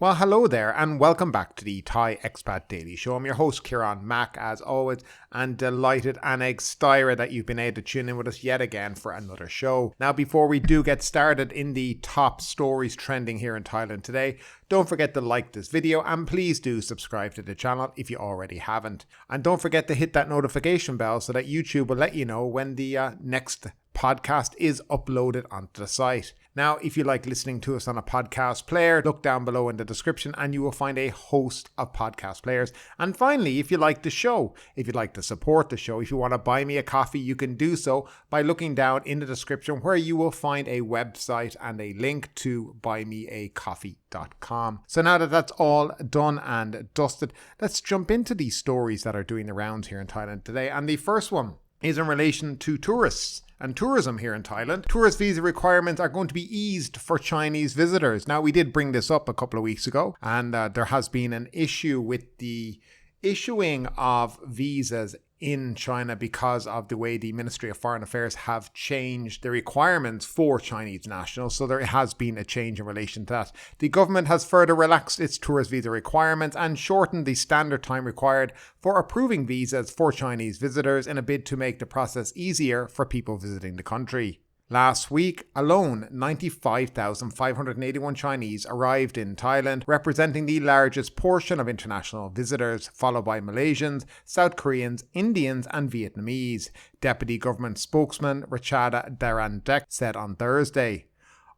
Well, hello there and welcome back to the Thai Expat Daily Show. I'm your host, Kieran Mack, as always, and delighted and excited that you've been able to tune in with us yet again for another show. Now, before we do get started in the top stories trending here in Thailand today, don't forget to like this video and please do subscribe to the channel if you already haven't. And don't forget to hit that notification bell so that YouTube will let you know when the next podcast is uploaded onto the site. Now, if you like listening to us on a podcast player, look down below in the description and you will find a host of podcast players. And finally, if you like the show, if you'd like to support the show, if you want to buy me a coffee, you can do so by looking down in the description where you will find a website and a link to buymeacoffee.com. So now that that's all done and dusted, let's jump into these stories that are doing the rounds here in Thailand today. And the first one is in relation to tourists and tourism here in Thailand. Tourist visa requirements are going to be eased for Chinese visitors. Now, we did bring this up a couple of weeks ago, and there has been an issue with the issuing of visas in China because of the way the Ministry of Foreign Affairs have changed the requirements for Chinese nationals. So there has been a change in relation to that. The government has further relaxed its tourist visa requirements and shortened the standard time required for approving visas for Chinese visitors in a bid to make the process easier for people visiting the country. Last week alone, 95,581 Chinese arrived in Thailand, representing the largest portion of international visitors, followed by Malaysians, South Koreans, Indians and Vietnamese, Deputy Government Spokesman Rachada Darandek said on Thursday.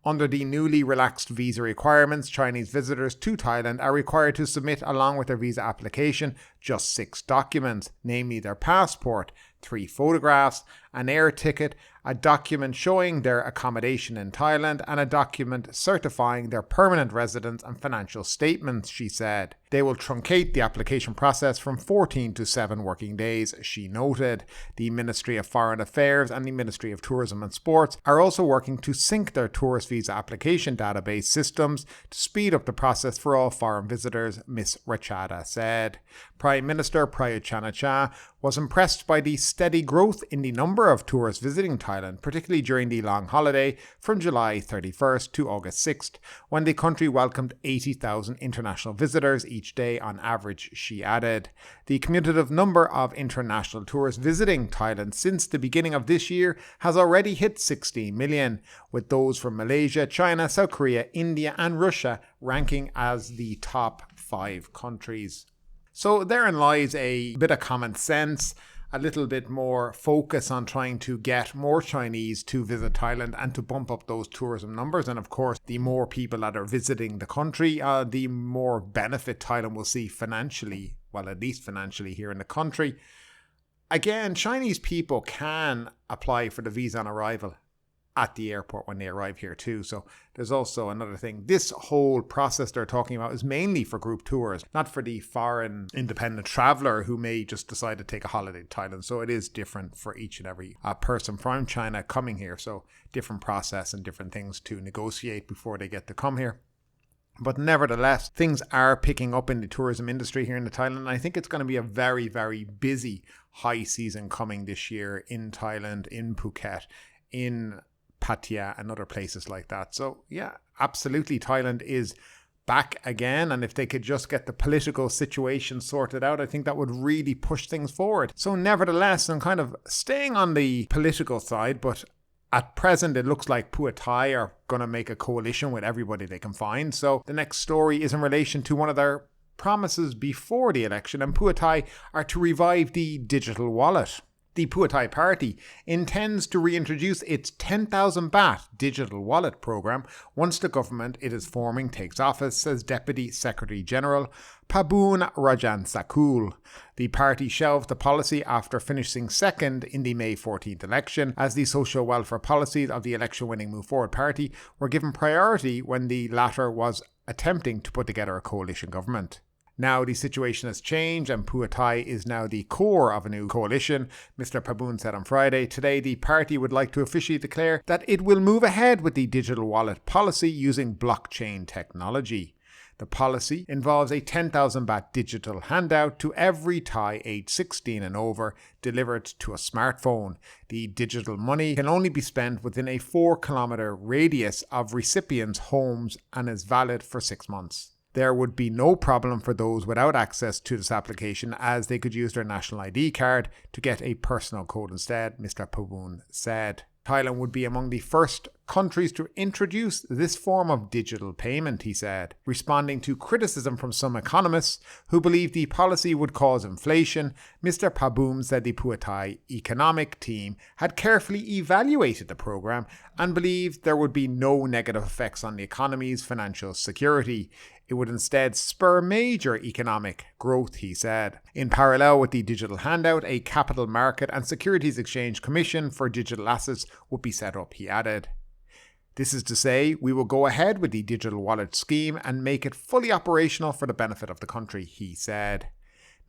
Under the newly relaxed visa requirements, Chinese visitors to Thailand are required to submit, along with their visa application, just 6 documents, namely their passport, 3 photographs, an air ticket, a document showing their accommodation in Thailand, and a document certifying their permanent residence and financial statements, she said. They will truncate the application process from 14 to 7 working days, she noted. The Ministry of Foreign Affairs and the Ministry of Tourism and Sports are also working to sync their tourist visa application database systems to speed up the process for all foreign visitors, Ms. Rachada said. Prime Minister Prayut Chan-o-cha was impressed by the steady growth in the number of tourists visiting Thailand, particularly during the long holiday from July 31st to August 6th, when the country welcomed 80,000 international visitors each day on average, she added. The cumulative number of international tourists visiting Thailand since the beginning of this year has already hit 16 million, with those from Malaysia, China, South Korea, India and Russia ranking as the top 5 countries. So therein lies a bit of common sense, a little bit more focus on trying to get more Chinese to visit Thailand and to bump up those tourism numbers. And of course, the more people that are visiting the country, the more benefit Thailand will see financially, well, at least financially here in the country. Again, Chinese people can apply for the visa on arrival at the airport when they arrive here too. So there's also another thing. This whole process they're talking about is mainly for group tours, not for the foreign independent traveller who may just decide to take a holiday to Thailand. So it is different for each and every person from China coming here. So different process and different things to negotiate before they get to come here. But nevertheless, things are picking up in the tourism industry here in Thailand. And I think it's going to be a very, very busy high season coming this year in Thailand, in Phuket, in Pattaya and other places like that. So yeah, absolutely, Thailand is back again, and if they could just get the political situation sorted out, I think that would really push things forward. So nevertheless, I'm kind of staying on the political side, but at present it looks like Pheu Thai are going to make a coalition with everybody they can find. So the next story is in relation to one of their promises before the election, and Pheu Thai are to revive the digital wallet. The Pheu Thai Party intends to reintroduce its 10,000 baht digital wallet program once the government it is forming takes office, says Deputy Secretary General Paopoom Rojanasakul. The party shelved the policy after finishing second in the May 14th election, as the social welfare policies of the election-winning Move Forward Party were given priority when the latter was attempting to put together a coalition government. Now the situation has changed and Pheu Thai is now the core of a new coalition, Mr. Paopoom said on Friday. Today the party would like to officially declare that it will move ahead with the digital wallet policy using blockchain technology. The policy involves a 10,000 baht digital handout to every Thai aged 16 and over, delivered to a smartphone. The digital money can only be spent within a 4-kilometer radius of recipients' homes and is valid for 6 months. There would be no problem for those without access to this application, as they could use their national ID card to get a personal code instead, Mr. Paopoom said. Thailand would be among the first countries to introduce this form of digital payment, he said, responding to criticism from some economists who believe the policy would cause inflation. Mr. Paopoom said the Pheu Thai economic team had carefully evaluated the program and believed there would be no negative effects on the economy's financial security. It would instead spur major economic growth, he said. In parallel with the digital handout, a capital market and securities exchange commission for digital assets would be set up, he added. This is to say, we will go ahead with the digital wallet scheme and make it fully operational for the benefit of the country, he said.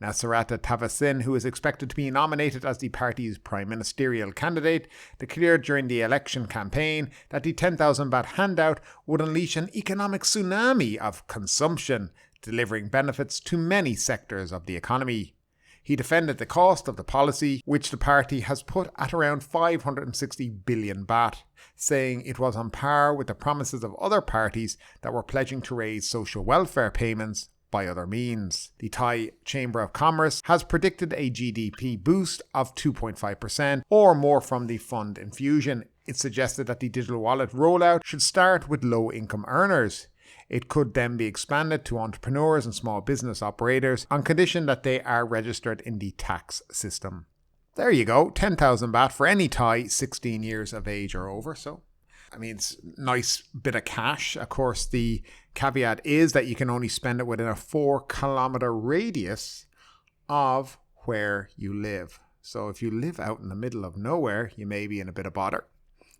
Now, Sarata Tavasin, who is expected to be nominated as the party's prime ministerial candidate, declared during the election campaign that the 10,000 baht handout would unleash an economic tsunami of consumption, delivering benefits to many sectors of the economy. He defended the cost of the policy, which the party has put at around 560 billion baht, saying it was on par with the promises of other parties that were pledging to raise social welfare payments by other means. The Thai Chamber of Commerce has predicted a GDP boost of 2.5% or more from the fund infusion. It suggested that the digital wallet rollout should start with low-income earners. It could then be expanded to entrepreneurs and small business operators on condition that they are registered in the tax system. There you go, 10,000 baht for any Thai 16 years of age or over. So, I mean, it's a nice bit of cash. Of course, the caveat is that you can only spend it within a 4-kilometer radius of where you live. So if you live out in the middle of nowhere, you may be in a bit of bother.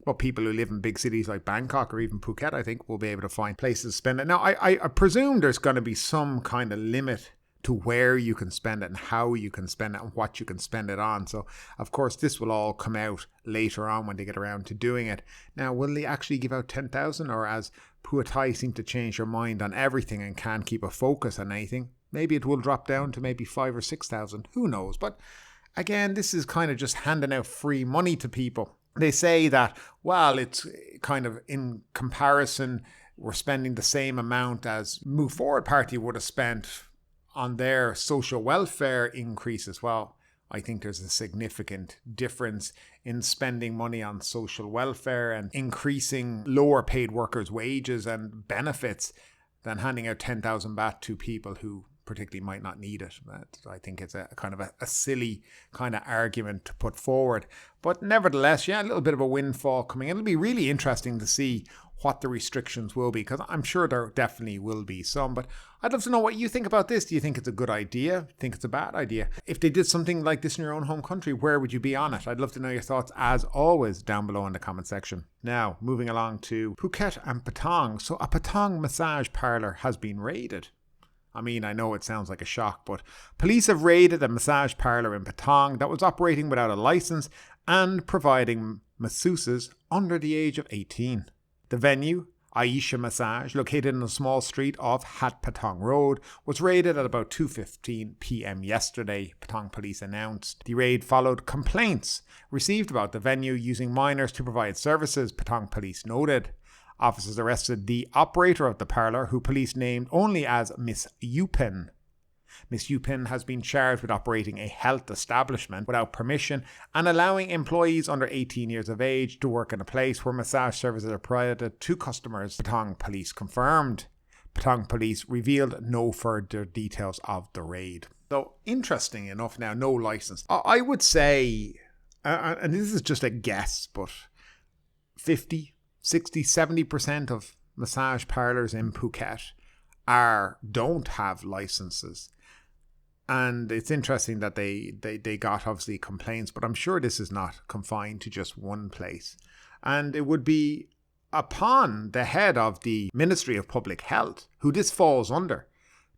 But people who live in big cities like Bangkok or even Phuket, I think, will be able to find places to spend it. Now, I presume there's going to be some kind of limit to where you can spend it and how you can spend it and what you can spend it on. So, of course, this will all come out later on when they get around to doing it. Now, will they actually give out 10,000, or as Pheu Thai seem to change their mind on everything and can't keep a focus on anything, maybe it will drop down to maybe 5,000 or 6,000. Who knows? But again, this is kind of just handing out free money to people. They say that, well, it's kind of in comparison, we're spending the same amount as Move Forward Party would have spent on their social welfare increase as well. I think there's a significant difference in spending money on social welfare and increasing lower paid workers' wages and benefits than handing out 10,000 baht to people who particularly might not need it. I think it's a kind of a silly kind of argument to put forward. But nevertheless, yeah, a little bit of a windfall coming in. It'll be really interesting to see what the restrictions will be, because I'm sure there definitely will be some. But I'd love to know what you think about this. Do you think it's a good idea? Think it's a bad idea? If they did something like this in your own home country, where would you be on it? I'd love to know your thoughts, as always, down below in the comment section. Now, moving along to Phuket and Patong. So a Patong massage parlour has been raided. I mean, I know it sounds like a shock, but police have raided a massage parlour in Patong that was operating without a licence and providing masseuses under the age of 18. The venue, Aisha Massage, located in a small street off Hat Patong Road, was raided at about 2:15 p.m. yesterday, Patong police announced. The raid followed complaints received about the venue using minors to provide services, Patong police noted. Officers arrested the operator of the parlour, who police named only as Miss Yupin. Miss Yupin has been charged with operating a health establishment without permission and allowing employees under 18 years of age to work in a place where massage services are provided to customers, Patong police confirmed. Patong police revealed no further details of the raid. So, interesting enough now, no licence. I would say, and this is just a guess, but 50, 60, 70% of massage parlours in Phuket don't have licenses. And it's interesting that they got obviously complaints, but I'm sure this is not confined to just one place. And it would be upon the head of the Ministry of Public Health, who this falls under,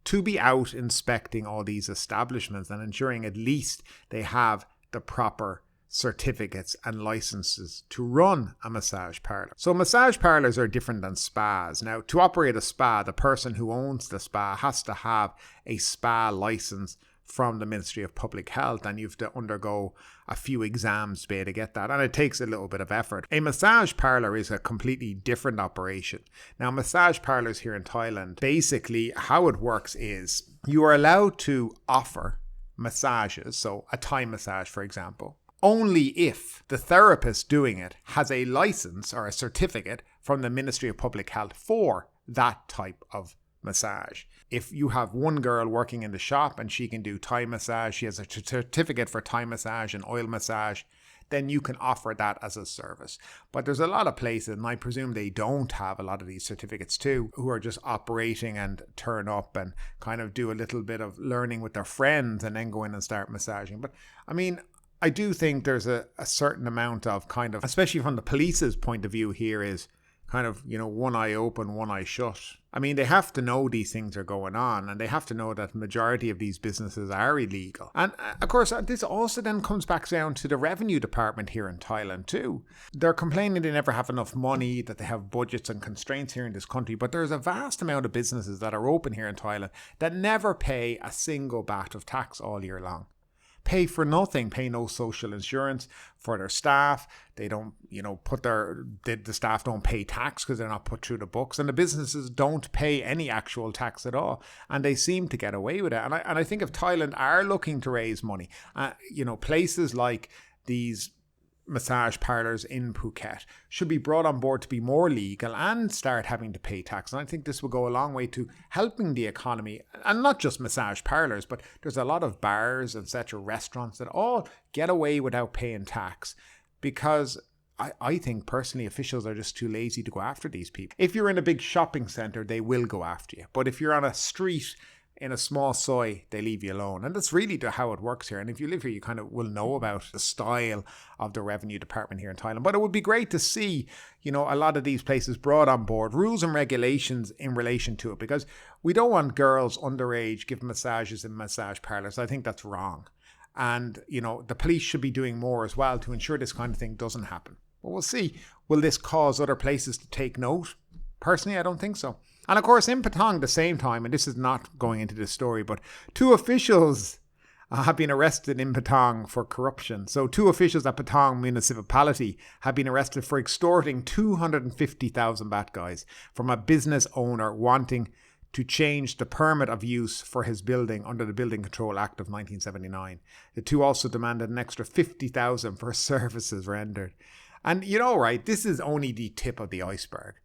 to be out inspecting all these establishments and ensuring at least they have the proper certificates and licenses to run a massage parlour. So massage parlours are different than spas. Now, to operate a spa, the person who owns the spa has to have a spa licence from the Ministry of Public Health, and you have to undergo a few exams to be able to get that, and it takes a little bit of effort. A massage parlour is a completely different operation. Now, massage parlours here in Thailand, basically how it works is you are allowed to offer massages, so a Thai massage for example, only if the therapist doing it has a license or a certificate from the Ministry of Public Health for that type of massage. If you have one girl working in the shop and she can do Thai massage, she has a certificate for Thai massage and oil massage, then you can offer that as a service. But there's a lot of places, and I presume they don't have a lot of these certificates too, who are just operating and turn up and kind of do a little bit of learning with their friends and then go in and start massaging. But I mean, I do think there's a certain amount of kind of, especially from the police's point of view here, is kind of, one eye open, one eye shut. I mean, they have to know these things are going on, and they have to know that the majority of these businesses are illegal. And of course, this also then comes back down to the revenue department here in Thailand too. They're complaining they never have enough money, that they have budgets and constraints here in this country, but there's a vast amount of businesses that are open here in Thailand that never pay a single baht of tax all year long. Pay for nothing, pay no social insurance for their staff. They don't, the staff don't pay tax because they're not put through the books, and the businesses don't pay any actual tax at all, and they seem to get away with it. And I think if Thailand are looking to raise money, places like these massage parlours in Phuket should be brought on board to be more legal and start having to pay tax. And I think this will go a long way to helping the economy, and not just massage parlours, but there's a lot of bars, etc., restaurants that all get away without paying tax because I think personally officials are just too lazy to go after these people. If you're in a big shopping centre, they will go after you. But if you're on a street in a small soy, they leave you alone. And that's really how it works here. And if you live here, you kind of will know about the style of the revenue department here in Thailand. But it would be great to see, a lot of these places brought on board, rules and regulations in relation to it, because we don't want girls underage giving massages in massage parlours. I think that's wrong. And, the police should be doing more as well to ensure this kind of thing doesn't happen. But we'll see. Will this cause other places to take note? Personally, I don't think so. And of course, in Patong at the same time, and this is not going into this story, but 2 officials have been arrested in Patong for corruption. So 2 officials at Patong municipality have been arrested for extorting 250,000 baht, guys, from a business owner wanting to change the permit of use for his building under the Building Control Act of 1979. The 2 also demanded an extra 50,000 for services rendered. And right, this is only the tip of the iceberg.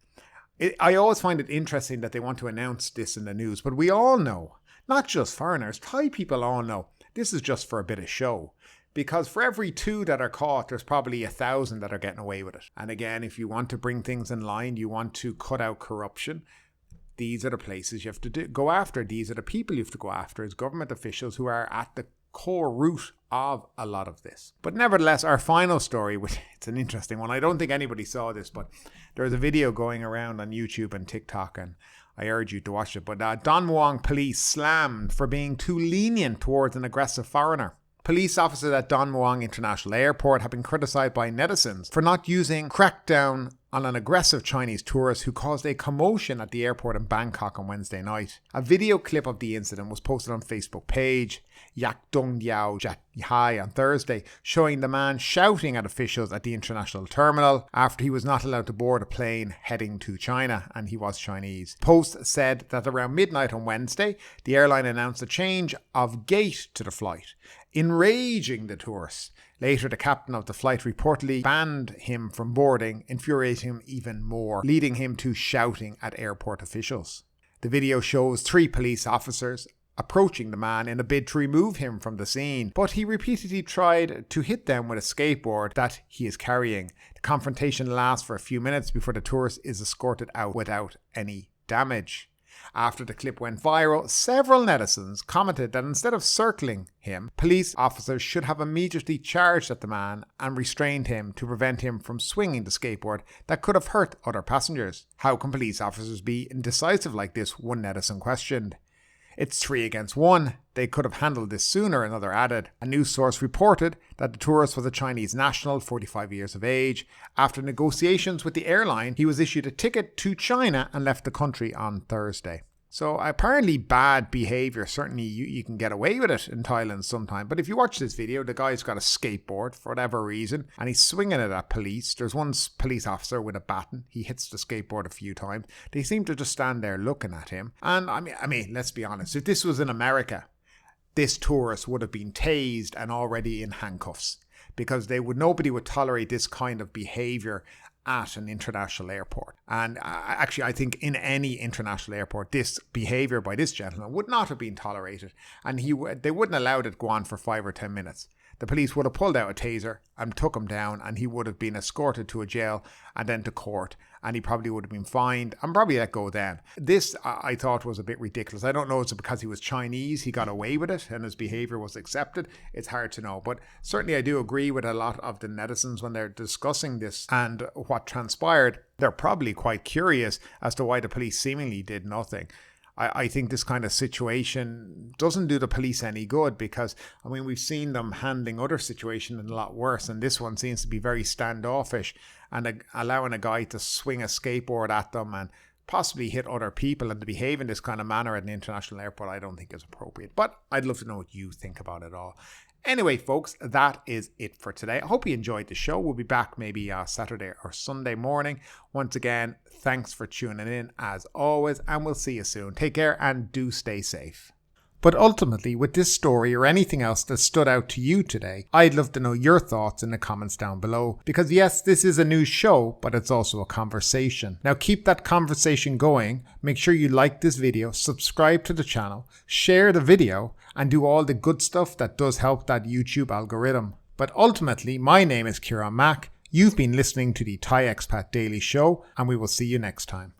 I always find it interesting that they want to announce this in the news, but we all know, not just foreigners, Thai people all know, this is just for a bit of show. Because for every 2 that are caught, there's probably 1,000 that are getting away with it. And again, if you want to bring things in line, you want to cut out corruption, these are the places you have to go after. These are the people you have to go after as government officials who are at the core root of a lot of this. But nevertheless, our final story, which it's an interesting one. I don't think anybody saw this, but there's a video going around on YouTube and TikTok, and I urge you to watch it. But Don Muang police slammed for being too lenient towards an aggressive foreigner. Police officers at Don Muang International Airport have been criticised by netizens for not using crackdown on an aggressive Chinese tourist who caused a commotion at the airport in Bangkok on Wednesday night. A video clip of the incident was posted on Facebook page Yak Dong Yao Hai on Thursday, showing the man shouting at officials at the international terminal after he was not allowed to board a plane heading to China, and he was Chinese. Post said that around midnight on Wednesday, the airline announced a change of gate to the flight, enraging the tourist. Later, the captain of the flight reportedly banned him from boarding, infuriating him even more, leading him to shouting at airport officials. The video shows 3 police officers approaching the man in a bid to remove him from the scene, but he repeatedly tried to hit them with a skateboard that he is carrying. The confrontation lasts for a few minutes before the tourist is escorted out without any damage. After the clip went viral, several netizens commented that instead of circling him, police officers should have immediately charged at the man and restrained him to prevent him from swinging the skateboard that could have hurt other passengers. How can police officers be indecisive like this? One netizen questioned. It's 3 against 1. They could have handled this sooner, another added. A news source reported that the tourist was a Chinese national, 45 years of age. After negotiations with the airline, he was issued a ticket to China and left the country on Thursday. So apparently bad behaviour, certainly you can get away with it in Thailand sometime. But if you watch this video, the guy's got a skateboard for whatever reason and he's swinging it at police. There's one police officer with a baton. He hits the skateboard a few times. They seem to just stand there looking at him. And I mean, let's be honest. If this was in America, this tourist would have been tased and already in handcuffs, because nobody would tolerate this kind of behaviour at an international airport. And actually, I think in any international airport, this behaviour by this gentleman would not have been tolerated, and they wouldn't allowed it to go on for 5 or 10 minutes. The police would have pulled out a taser and took him down, and he would have been escorted to a jail and then to court, and he probably would have been fined and probably let go then. This, I thought, was a bit ridiculous. I don't know, is it because he was Chinese, he got away with it and his behaviour was accepted? It's hard to know. But certainly I do agree with a lot of the netizens when they're discussing this and what transpired. They're probably quite curious as to why the police seemingly did nothing. I think this kind of situation doesn't do the police any good, because, I mean, we've seen them handling other situations a lot worse, and this one seems to be very standoffish and allowing a guy to swing a skateboard at them and possibly hit other people, and to behave in this kind of manner at an international airport I don't think is appropriate. But I'd love to know what you think about it all. Anyway, folks, that is it for today. I hope you enjoyed the show. We'll be back maybe Saturday or Sunday morning. Once again, thanks for tuning in as always, and we'll see you soon. Take care and do stay safe. But ultimately, with this story or anything else that stood out to you today, I'd love to know your thoughts in the comments down below. Because yes, this is a news show, but it's also a conversation. Now keep that conversation going. Make sure you like this video, subscribe to the channel, share the video, and do all the good stuff that does help that YouTube algorithm. But ultimately, my name is Kieran Mack. You've been listening to the Thai Expat Daily Show, and we will see you next time.